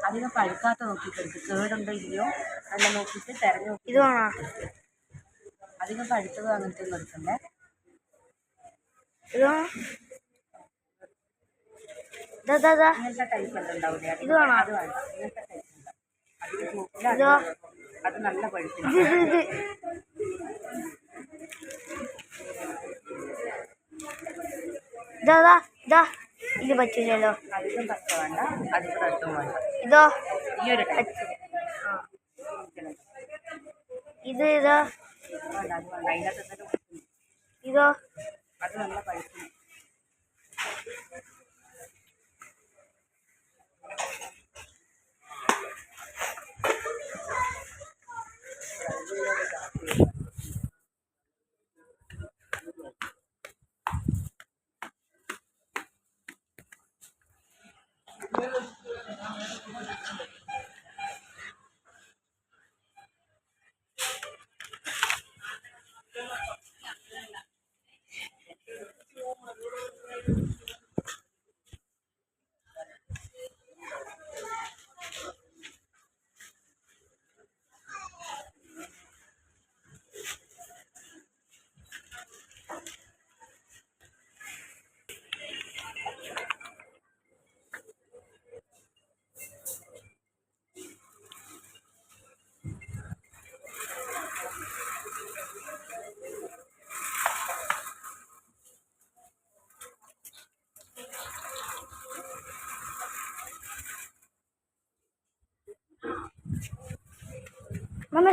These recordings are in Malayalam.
അധികം പഴുക്കാത്ത നോക്കിയിട്ടുണ്ട്, കേടുണ്ടോ ഇല്ലയോ നല്ല നോക്കിയിട്ട് തിരഞ്ഞു നോക്കി. ഇത് വേണോ? അധികം പഴുത്തത് അങ്ങനത്തെ ഒന്നും എടുക്കണ്ടേ. ഇങ്ങനത്തെ ടൈപ്പ് എല്ലാം ഉണ്ടാവില്ലേ, ഇത് വേണോ? അത് വേണ്ട, ഇങ്ങനത്തെ ടൈപ്പ് ഉണ്ടാവും. അത് നല്ല പഴുത്തില്ല. ഇത് പറ്റില്ലല്ലോ. അധികം പച്ച വേണ്ട, അധികം റെഡും വേണ്ട. ഇതോ ഈ ഒരു ടൈപ്പ്. ഇത് ഇതോ വേണ്ട, അത് വേണ്ട. അതിനകത്ത് ഇതോ അത് നല്ല പഴുത്തില്ല.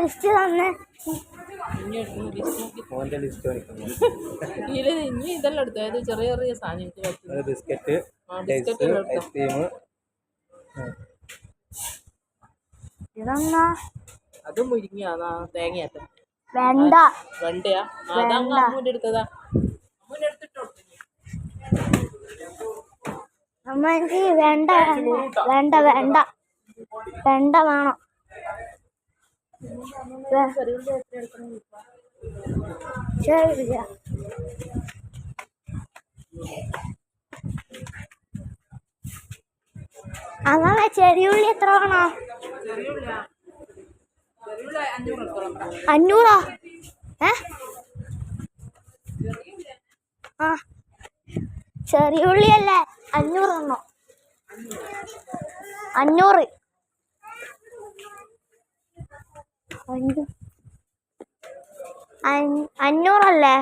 ലിസ്റ്റ് തന്നെ ഇനി ഇതെല്ലാം എടുത്തു. അതായത് ചെറിയ ചെറിയ സാധനം, ബിസ്ക്കറ്റ്, ഐസ്ക്രീം, അത് മുരിങ്ങ തേങ്ങയാത്ത വേണ്ട വെണ്ടയാ. അതങ്ങ് അമ്മൂന്റെ എടുത്തതാ, അമ്മൂന്റെ എടുത്തിട്ടോ. അമ്മ എനിക്ക് വേണ്ട വേണ്ട വേണ്ട വേണ്ട വേണം. ശരി അങ്ങനെ ചെറിയുള്ളി എത്ര വേണോ? 500. ആ ചെറിയുള്ളിയല്ലേ 500 എണ്ണോ? 500 500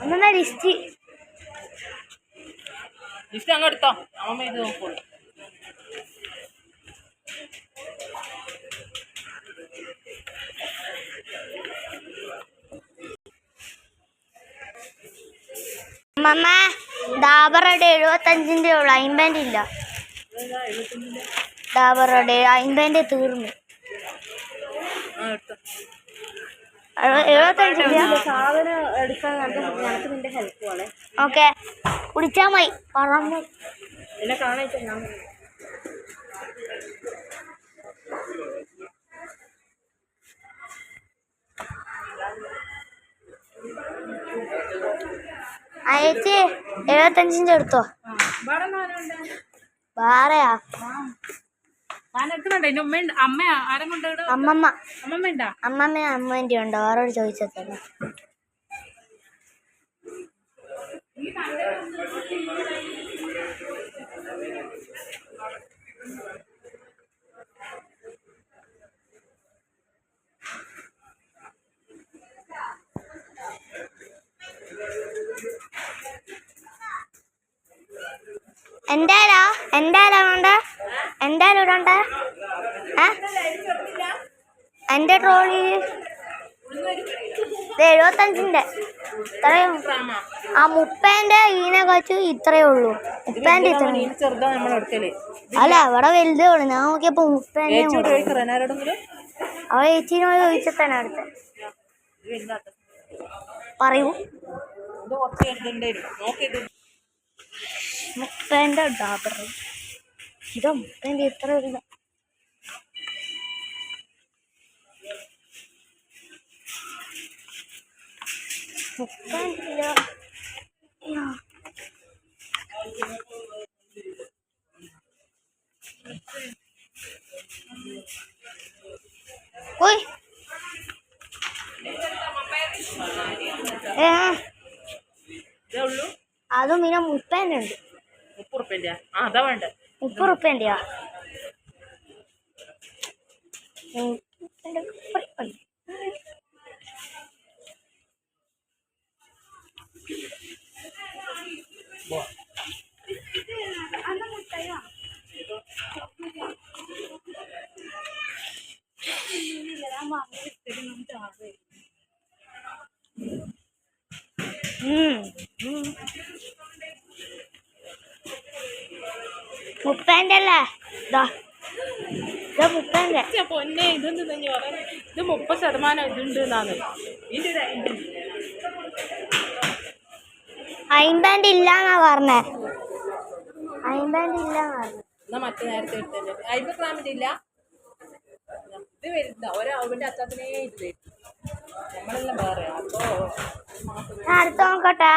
അമ്മ ലിസ്റ്റ് അങ്ങ് എടുത്തോ, അമ്മ ഇത് നോക്കോളൂ. അമ്മ ഡാബറുടെ 75 ഉള്ളു, 50 ഇല്ല. ഡാബറുടെ 50 തീർന്നു. 75 സാധനം എടുക്കാൻ ഞങ്ങൾക്ക് നിന്റെ ഹെൽപ്പ് വേണേ. ഓക്കെ കുടിച്ചാൽ മതി. പറഞ്ഞു എന്നെ കാണാൻ ഞാൻ അയച്ചി 75 എടുത്തോ. വേറെയാ അമ്മമ്മ അമ്മേന്റെ ഉണ്ടോ? ആരോട് ചോദിച്ചതന്നെ. എന്തായാലും വേണ്ട, എന്തായാലും ഇടണ്ട. എൻ്റെ ട്രോളി 75 ഇത്രയും ആ മുപ്പേന്റെ ഈനെ കഴിച്ചു ഇത്രയേ ഉള്ളൂ. മുപ്പേന്റെ ഇത്ര ചെറുതാ നമ്മൾ എടുക്കല്. അല്ല അവിടെ വലുതേ ഉള്ളു. ഞാൻ നോക്കിയപ്പോ മുപ്പേന്റെ അവളെ ചേച്ചിനോട് ചോദിച്ചിട്ടാണ് അടുത്ത പറയൂ. മുപ്പേന്റെ ഡാബർ ഇതാ മുപ്പേന്റെ ഇത്ര വലുതാ. മുപ്പേന്റെ ഓയ് അതും പിന്നെ 30 ഉണ്ട്. 30 അതാ വേണ്ട. 30 റുപ്യൻ്റെയാ? മുപ്പേന്റെ അല്ലേ? മുപ്പേന്റെ പൊന്നെ ഇതെന്ത് തന്നെ പറയാ. ഇത് 30% ഇതുണ്ട് എന്നാണ്. ഇതിന്റെ 50 ഇല്ലാന്നാ പറഞ്ഞേ. 50 ഇല്ലാന്നാ പറഞ്ഞേ. എന്നാ മറ്റേ നേരത്തെ എടുത്തല്ലേ 50 ഗ്രാമിന്റെ ഇല്ല. ഇത് വരുന്ന ഒരാളുടെ അച്ചാത്തിനേ ഇത് വരും. നമ്മളെല്ലാം വേറെ അപ്പോ അടുത്ത നോക്കട്ടെ.